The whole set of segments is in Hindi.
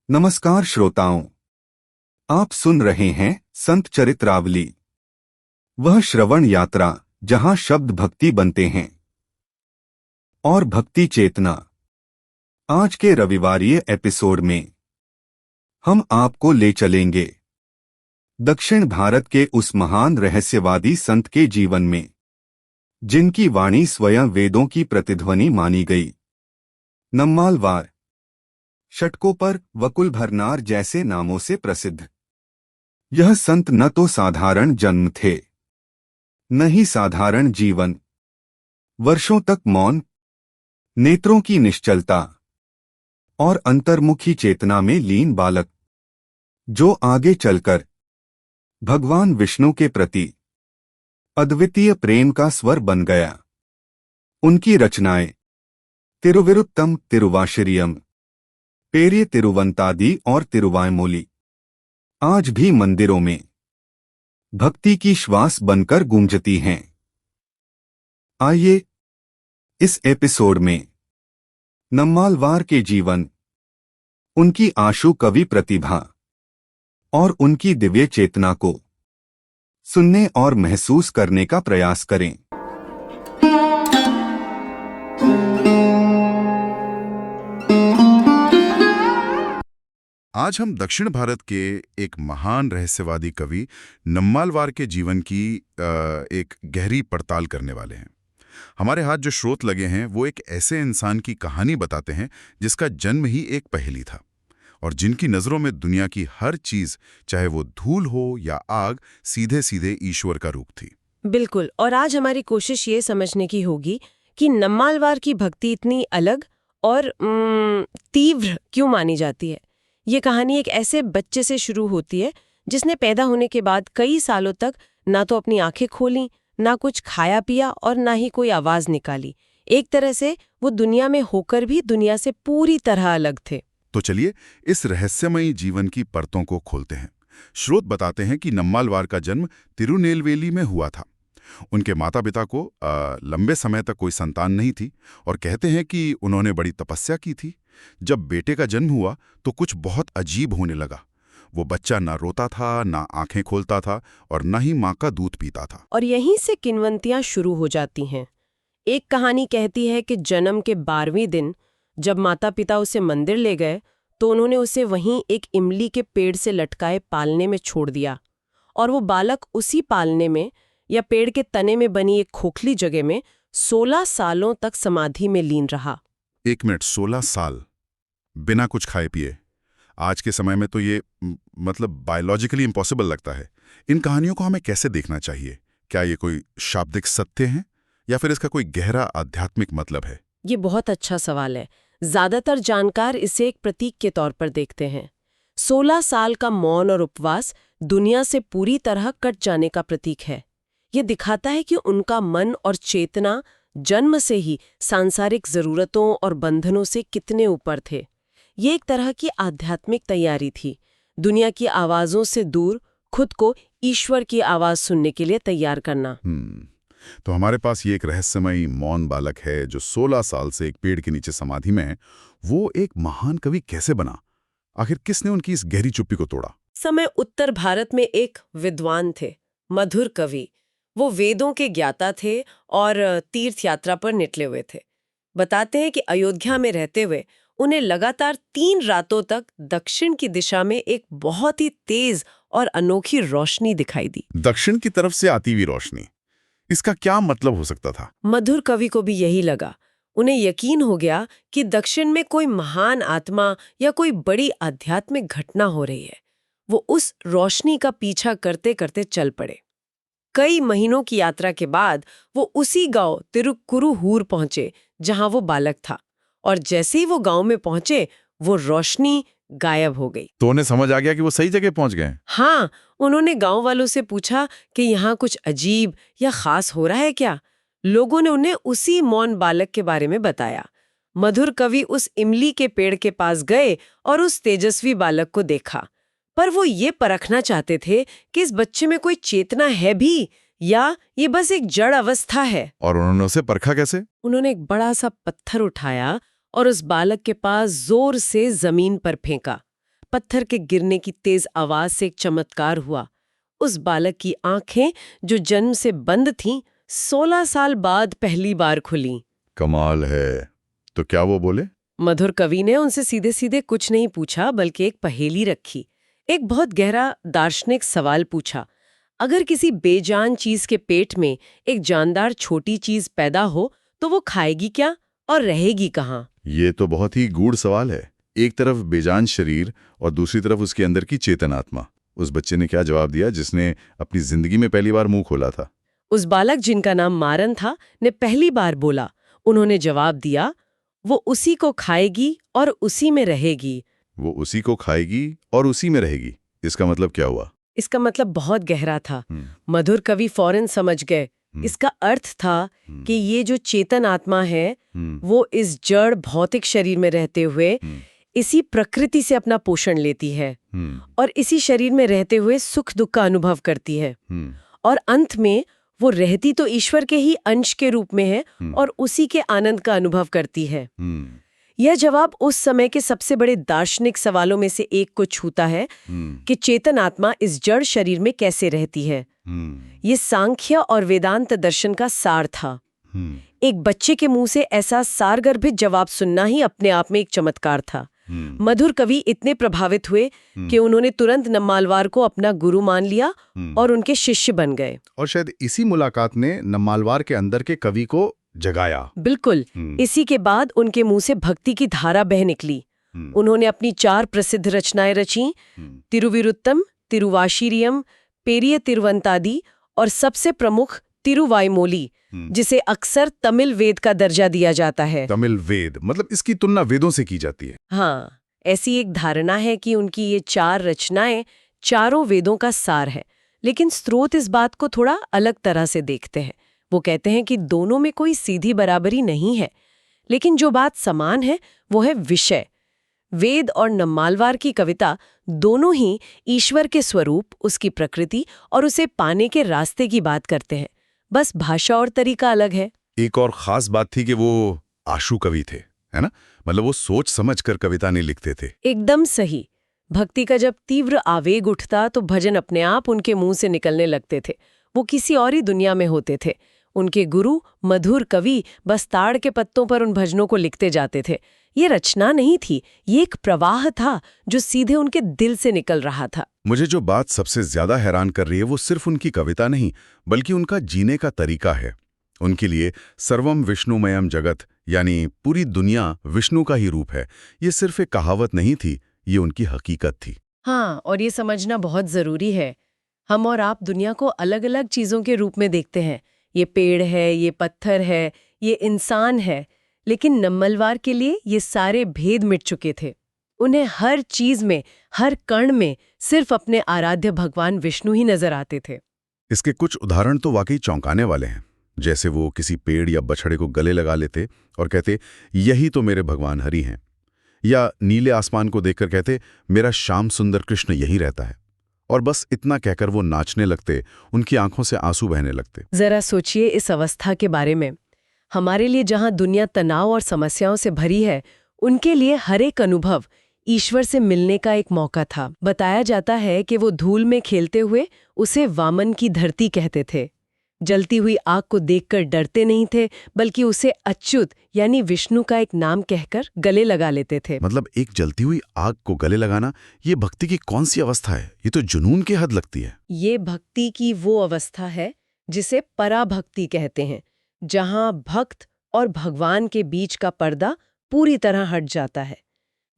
नमस्कार श्रोताओं, आप सुन रहे हैं संत चरित्रावली, वह श्रवण यात्रा जहां शब्द भक्ति बनते हैं और भक्ति चेतना। आज के रविवारीय एपिसोड में हम आपको ले चलेंगे दक्षिण भारत के उस महान रहस्यवादी संत के जीवन में, जिनकी वाणी स्वयं वेदों की प्रतिध्वनि मानी गई। नम्मालवार, षटकोपर, वकुल भरनार जैसे नामों से प्रसिद्ध यह संत न तो साधारण जन्म थे, न ही साधारण जीवन। वर्षों तक मौन, नेत्रों की निश्चलता और अंतर्मुखी चेतना में लीन बालक, जो आगे चलकर भगवान विष्णु के प्रति अद्वितीय प्रेम का स्वर बन गया। उनकी रचनाएं तिरुविरुत्तम, तिरुवाशिरियम, पेरिय तिरुवंतादी और तिरुवायमोली आज भी मंदिरों में भक्ति की श्वास बनकर गूंजती हैं। आइए इस एपिसोड में नम्मालवार के जीवन, उनकी आशु कवि प्रतिभा और उनकी दिव्य चेतना को सुनने और महसूस करने का प्रयास करें। आज हम दक्षिण भारत के एक महान रहस्यवादी कवि नम्मालवार के जीवन की एक गहरी पड़ताल करने वाले हैं। हमारे हाथ जो स्रोत लगे हैं वो एक ऐसे इंसान की कहानी बताते हैं जिसका जन्म ही एक पहेली था और जिनकी नज़रों में दुनिया की हर चीज़, चाहे वो धूल हो या आग, सीधे सीधे ईश्वर का रूप थी। बिल्कुल। और आज हमारी कोशिश ये समझने की होगी कि नम्मालवार की भक्ति इतनी अलग और तीव्र क्यों मानी जाती है। ये कहानी एक ऐसे बच्चे से शुरू होती है जिसने पैदा होने के बाद कई सालों तक ना तो अपनी आंखें खोलीं, ना कुछ खाया पिया और ना ही कोई आवाज निकाली। एक तरह से वो दुनिया में होकर भी दुनिया से पूरी तरह अलग थे। तो चलिए इस रहस्यमयी जीवन की परतों को खोलते हैं। स्रोत बताते हैं कि नम्मालवार का जन्म तिरुनेलवेली में हुआ था। उनके माता पिता को लंबे समय तक कोई संतान नहीं थी और कहते हैं कि उन्होंने बड़ी तपस्या की थी। जब बेटे का जन्म हुआ तो कुछ बहुत अजीब होने लगा। वो बच्चा ना रोता था, ना आंखें खोलता था और ना ही माँ का दूध पीता था। और यहीं से किंवदंतियां शुरू हो जाती हैं। एक कहानी कहती है कि जन्म के 12वें दिन जब माता पिता उसे मंदिर ले गए तो उन्होंने उसे वहीं एक इमली के पेड़ से लटकाए पालने में छोड़ दिया और वो बालक उसी पालने में या पेड़ के तने में बनी एक खोखली जगह में 16 सालों तक समाधि में लीन रहा। 1 मिनट, 16 साल बिना कुछ खाए पिए? आज के समय में तो ये मतलब बायोलॉजिकली इम्पॉसिबल लगता है। इन कहानियों को हमें कैसे देखना चाहिए? क्या ये कोई शाब्दिक सत्य है या फिर इसका कोई गहरा आध्यात्मिक मतलब है? ये बहुत अच्छा सवाल है। ज्यादातर जानकार इसे एक प्रतीक के तौर पर देखते हैं। 16 साल का मौन और उपवास दुनिया से पूरी तरह कट जाने का प्रतीक है। ये दिखाता है कि उनका मन और चेतना जन्म से ही सांसारिक जरूरतों और बंधनों से कितने ऊपर थे। ये एक तरह की आध्यात्मिक तैयारी थी, दुनिया की आवाजों से दूर खुद को ईश्वर की आवाज सुनने के लिए तैयार करना। तो हमारे पास ये एक रहस्यमयी मौन बालक है जो 16 साल से एक पेड़ के नीचे समाधि में है। वो एक महान कवि कैसे बना? आखिर किसने उनकी इस गहरी चुप्पी को तोड़ा? समय उत्तर भारत में एक विद्वान थे, मधुर कवि। वो वेदों के ज्ञाता थे और तीर्थ यात्रा पर निकले हुए थे। बताते हैं कि अयोध्या में रहते हुए उन्हें लगातार 3 रातों तक दक्षिण की दिशा में एक बहुत ही तेज और अनोखी रोशनी दिखाई दी। दक्षिण की तरफ से आती हुई रोशनी, इसका क्या मतलब हो सकता था? मधुर कवि को भी यही लगा। उन्हें यकीन हो गया कि दक्षिण में कोई महान आत्मा या कोई बड़ी आध्यात्मिक घटना हो रही है। वो उस रोशनी का पीछा करते करते चल पड़े। कई महीनों की यात्रा के बाद वो उसी गांव तिरुक्कुरुहूर पहुंचे जहां वो बालक था, और जैसे ही वो गांव में पहुंचे वो रोशनी गायब हो गई। तो उन्हें समझ आ गया कि वो सही जगह पहुंच गए। हाँ, उन्होंने गांव वालों से पूछा कि यहाँ कुछ अजीब या खास हो रहा है क्या। लोगों ने उन्हें उसी मौन बालक के बारे में बताया। मधुर कवि उस इमली के पेड़ के पास गए और उस तेजस्वी बालक को देखा, पर वो ये परखना चाहते थे कि इस बच्चे में कोई चेतना है भी या ये बस एक जड़ अवस्था है। और उन्होंने उसे परखा कैसे? उन्होंने एक बड़ा सा पत्थर उठाया और उस बालक के पास जोर से जमीन पर फेंका। पत्थर के गिरने की तेज आवाज से एक चमत्कार हुआ। उस बालक की आंखें जो जन्म से बंद थीं, 16 साल बाद पहली बार खुलीं। कमाल है। तो क्या वो बोले? मधुर कवि ने उनसे सीधे सीधे कुछ नहीं पूछा, बल्कि एक पहेली रखी। एक बहुत गहरा दार्शनिक सवाल पूछा। अगर किसी बेजान चीज के पेट में एक जानदार छोटी चीज पैदा हो तो वो खाएगी क्या और रहेगी कहाँ? ये तो बहुत ही गूढ़ सवाल है। एक तरफ बेजान शरीर और दूसरी तरफ उसके अंदर की चेतन आत्मा। उस बच्चे ने क्या जवाब दिया जिसने अपनी जिंदगी में पहली बार मुंह खोला था? उस बालक, जिनका नाम मारन था, ने पहली बार बोला। उन्होंने जवाब दिया, वो उसी को खाएगी और उसी में रहेगी। वो उसी को खाएगी और उसी में रहेगी। इसका मतलब क्या हुआ? इसका मतलब बहुत गहरा था। मधुर कवि फौरन समझ गए। इसका अर्थ था कि ये जो चेतन आत्मा है वो इस जड़ भौतिक शरीर में रहते हुए इसी प्रकृति से अपना पोषण लेती है और इसी शरीर में रहते हुए सुख दुख का अनुभव करती है। और अंत में वो रहती तो ईश्वर के ही अंश के रूप में है और उसी के आनंद का अनुभव करती है। यह जवाब उस समय के सबसे बड़े दार्शनिक सवालों में से एक को छूता है कि चेतन आत्मा इस जड़ शरीर में कैसे रहती है। ये सांख्य और वेदांत दर्शन का सार था। एक बच्चे के मुंह से ऐसा सारगर्भित जवाब सुनना ही अपने आप में एक चमत्कार था। मधुर कवि इतने प्रभावित हुए कि उन्होंने तुरंत नम्मालवार को अपना गुरु मान लिया और उनके शिष्य बन गए। और शायद इसी मुलाकात ने नम्मालवार के अंदर के कवि को जगाया। बिल्कुल। इसी के बाद उनके मुंह से भक्ति की धारा बह निकली। उन्होंने अपनी 4 प्रसिद्ध रचनाएं रची, तिरुविरुत्तम, तिरुवाशिरियम, पेरिय तिरुवंतादि और सबसे प्रमुख तिरुवाइमोली, जिसे अक्सर तमिल वेद का दर्जा दिया जाता है। तमिल वेद मतलब इसकी तुलना वेदों से की जाती है। हाँ, ऐसी एक धारणा है कि उनकी ये 4 रचनाएं चारों वेदों का सार है। लेकिन स्रोत इस बात को थोड़ा अलग तरह से देखते हैं। वो कहते हैं कि दोनों में कोई सीधी बराबरी नहीं है, लेकिन जो बात समान है वो है विषय। वेद और नम्मालवार की कविता दोनों ही ईश्वर के स्वरूप, उसकी प्रकृति और उसे पाने के रास्ते की बात करते हैं। बस भाषा और तरीका अलग है। एक और खास बात थी कि वो आशु कवि थे, है ना? मतलब वो सोच समझ कर कविता नहीं लिखते थे। एकदम सही। भक्ति का जब तीव्र आवेग उठता तो भजन अपने आप उनके मुंह से निकलने लगते थे। वो किसी और ही दुनिया में होते थे। उनके गुरु मधुर कवि बस ताड़ के पत्तों पर उन भजनों को लिखते जाते थे। ये रचना नहीं थी, ये एक प्रवाह था जो सीधे उनके दिल से निकल रहा था। मुझे जो बात सबसे ज्यादा हैरान कर रही है वो सिर्फ उनकी कविता नहीं, बल्कि उनका जीने का तरीका है। उनके लिए सर्वम विष्णुमयम जगत, यानी पूरी दुनिया विष्णु का ही रूप है, ये सिर्फ एक कहावत नहीं थी, ये उनकी हकीकत थी। हाँ, और ये समझना बहुत जरूरी है। हम और आप दुनिया को अलग अलग चीजों के रूप में देखते हैं। ये पेड़ है, ये पत्थर है, ये इंसान है, लेकिन नम्मलवार के लिए ये सारे भेद मिट चुके थे। उन्हें हर चीज में, हर कण में सिर्फ अपने आराध्य भगवान विष्णु ही नजर आते थे। इसके कुछ उदाहरण तो वाकई चौंकाने वाले हैं। जैसे वो किसी पेड़ या बछड़े को गले लगा लेते और कहते, यही तो मेरे भगवान हरि हैं। या नीले आसमान को देखकर कहते, मेरा श्याम सुंदर कृष्ण यही रहता है। और बस इतना कहकर वो नाचने लगते, उनकी आंखों से आंसू बहने लगते। जरा सोचिए इस अवस्था के बारे में। हमारे लिए जहां दुनिया तनाव और समस्याओं से भरी है, उनके लिए हर एक अनुभव ईश्वर से मिलने का एक मौका था। बताया जाता है कि वो धूल में खेलते हुए उसे वामन की धरती कहते थे। जलती हुई आग को देखकर डरते नहीं थे, बल्कि उसे अच्युत यानी विष्णु का एक नाम कहकर गले लगा लेते थे। मतलब एक जलती हुई आग को गले लगाना, ये भक्ति की कौन सी अवस्था है? ये तो जुनून की हद लगती है। ये भक्ति की वो अवस्था है जिसे पराभक्ति कहते हैं, जहां भक्त और भगवान के बीच का पर्दा पूरी तरह हट जाता है,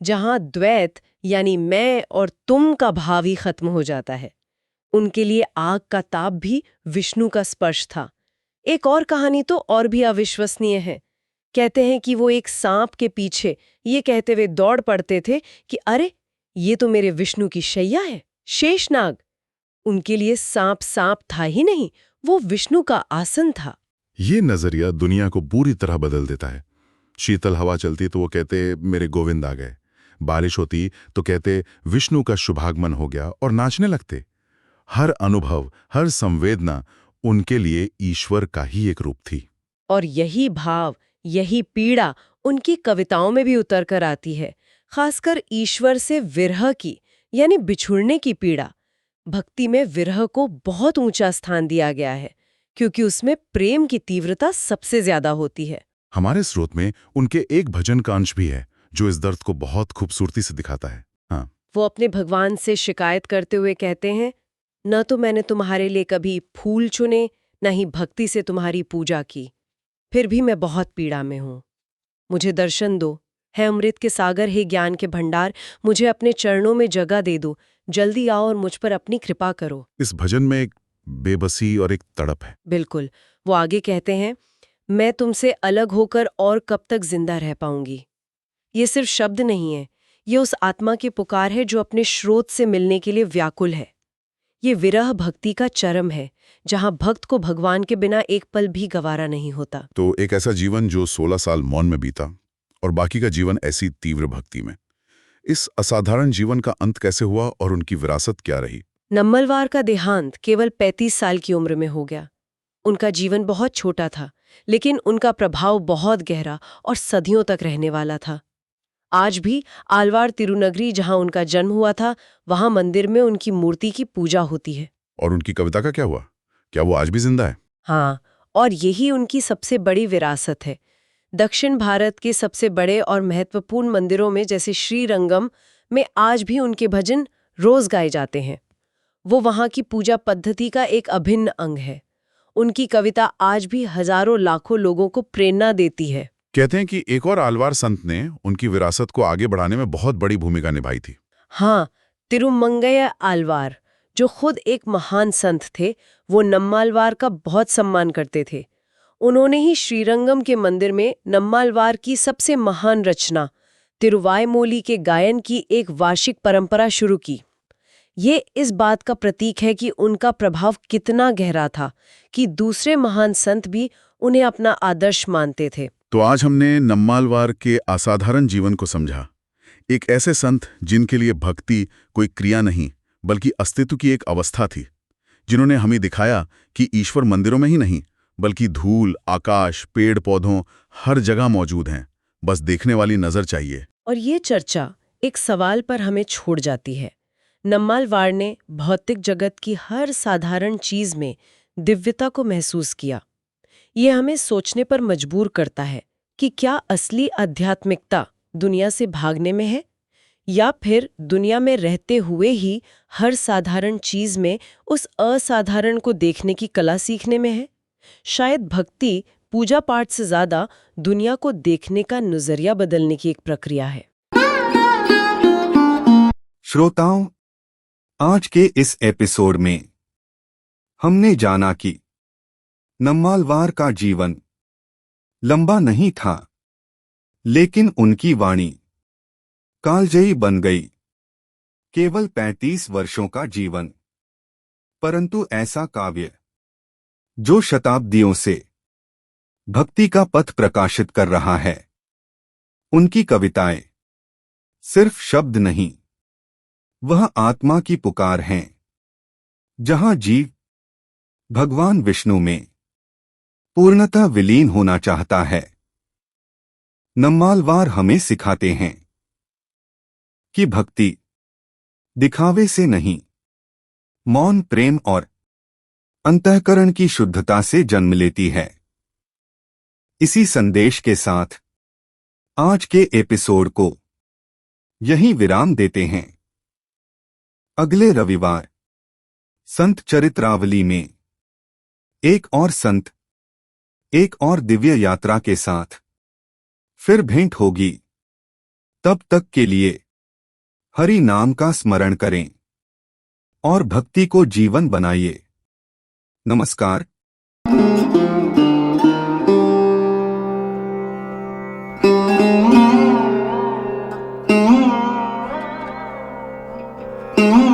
जहां द्वैत यानी मैं और तुम का भाव ही खत्म हो जाता है। उनके लिए आग का ताप भी विष्णु का स्पर्श था। एक और कहानी तो और भी अविश्वसनीय है। कहते हैं कि वो एक सांप के पीछे ये कहते हुए दौड़ पड़ते थे कि अरे, ये तो मेरे विष्णु की शैया है, शेषनाग। उनके लिए सांप सांप था ही नहीं, वो विष्णु का आसन था। ये नजरिया दुनिया को पूरी तरह बदल देता है। शीतल हवा चलती तो वो कहते, मेरे गोविंद आ गए। बारिश होती तो कहते, विष्णु का शुभागमन हो गया, और नाचने लगते। हर अनुभव, हर संवेदना उनके लिए ईश्वर का ही एक रूप थी। और यही भाव, यही पीड़ा उनकी कविताओं में भी उतर कर आती है, खासकर ईश्वर से विरह की यानी बिछुड़ने की पीड़ा। भक्ति में विरह को बहुत ऊंचा स्थान दिया गया है क्योंकि उसमें प्रेम की तीव्रता सबसे ज्यादा होती है। हमारे स्रोत में उनके एक भजन का अंश भी है जो इस दर्द को बहुत खूबसूरती से दिखाता है। हाँ, वो अपने भगवान से शिकायत करते हुए कहते हैं, न तो मैंने तुम्हारे लिए कभी फूल चुने, न ही भक्ति से तुम्हारी पूजा की, फिर भी मैं बहुत पीड़ा में हूं। मुझे दर्शन दो, है अमृत के सागर, हे ज्ञान के भंडार, मुझे अपने चरणों में जगह दे दो, जल्दी आओ और मुझ पर अपनी कृपा करो। इस भजन में एक बेबसी और एक तड़प है। बिल्कुल। वो आगे कहते हैं, मैं तुमसे अलग होकर और कब तक जिंदा रह पाऊंगी। ये सिर्फ शब्द नहीं है, ये उस आत्मा की पुकार है जो अपने स्रोत से मिलने के लिए व्याकुल है। ये विरह भक्ति का चरम है, जहां भक्त को भगवान के बिना एक पल भी गवारा नहीं होता। तो एक ऐसा जीवन जो 16 साल मौन में बीता और बाकी का जीवन ऐसी तीव्र भक्ति में। इस असाधारण जीवन का अंत कैसे हुआ और उनकी विरासत क्या रही? नम्मलवार का देहांत केवल 35 साल की उम्र में हो गया। उनका जीवन बहुत छोटा था, लेकिन उनका प्रभाव बहुत गहरा और सदियों तक रहने वाला था। आज भी आलवार तिरुनगरी, जहां उनका जन्म हुआ था, वहां मंदिर में उनकी मूर्ति की पूजा होती है। और उनकी कविता का क्या हुआ? क्या वो आज भी जिंदा है? हाँ, और यही उनकी सबसे बड़ी विरासत है। दक्षिण भारत के सबसे बड़े और महत्वपूर्ण मंदिरों में जैसे श्रीरंगम में आज भी उनके भजन रोज गाए जाते हैं। वो वहाँ की पूजा पद्धति का एक अभिन्न अंग है। उनकी कविता आज भी हजारों लाखों लोगों को प्रेरणा देती है। कहते हैं कि एक और आलवार संत ने उनकी विरासत को आगे बढ़ाने में बहुत बड़ी भूमिका निभाई थी। हाँ, तिरुमंगैया आलवार, जो खुद एक महान संत थे, वो नम्मालवार का बहुत सम्मान करते थे। उन्होंने ही श्रीरंगम के मंदिर में नम्मालवार की सबसे महान रचना तिरुवायमोली के गायन की एक वार्षिक परंपरा शुरू की। ये इस बात का प्रतीक है कि उनका प्रभाव कितना गहरा था कि दूसरे महान संत भी उन्हें अपना आदर्श मानते थे। तो आज हमने नम्मालवार के असाधारण जीवन को समझा। एक ऐसे संत जिनके लिए भक्ति कोई क्रिया नहीं बल्कि अस्तित्व की एक अवस्था थी, जिन्होंने हमें दिखाया कि ईश्वर मंदिरों में ही नहीं बल्कि धूल, आकाश, पेड़ पौधों हर जगह मौजूद हैं, बस देखने वाली नजर चाहिए। और ये चर्चा एक सवाल पर हमें छोड़ जाती है। नम्मालवार ने भौतिक जगत की हर साधारण चीज में दिव्यता को महसूस किया। ये हमें सोचने पर मजबूर करता है कि क्या असली आध्यात्मिकता दुनिया से भागने में है, या फिर दुनिया में रहते हुए ही हर साधारण चीज में उस असाधारण को देखने की कला सीखने में है। शायद भक्ति पूजा पाठ से ज्यादा दुनिया को देखने का नजरिया बदलने की एक प्रक्रिया है। श्रोताओं, आज के इस एपिसोड में हमने जाना कि नम्मालवार का जीवन लंबा नहीं था, लेकिन उनकी वाणी कालजयी बन गई। केवल 35 वर्षों का जीवन, परंतु ऐसा काव्य जो शताब्दियों से भक्ति का पथ प्रकाशित कर रहा है। उनकी कविताएं सिर्फ शब्द नहीं, वह आत्मा की पुकार हैं, जहां जीव भगवान विष्णु में पूर्णतः विलीन होना चाहता है। नम्मालवार हमें सिखाते हैं कि भक्ति दिखावे से नहीं, मौन प्रेम और अंतःकरण की शुद्धता से जन्म लेती है। इसी संदेश के साथ आज के एपिसोड को यहीं विराम देते हैं। अगले रविवार संत चरित्रावली में एक और संत, एक और दिव्य यात्रा के साथ फिर भेंट होगी। तब तक के लिए हरि नाम का स्मरण करें और भक्ति को जीवन बनाइए। नमस्कार। Mm-hmm.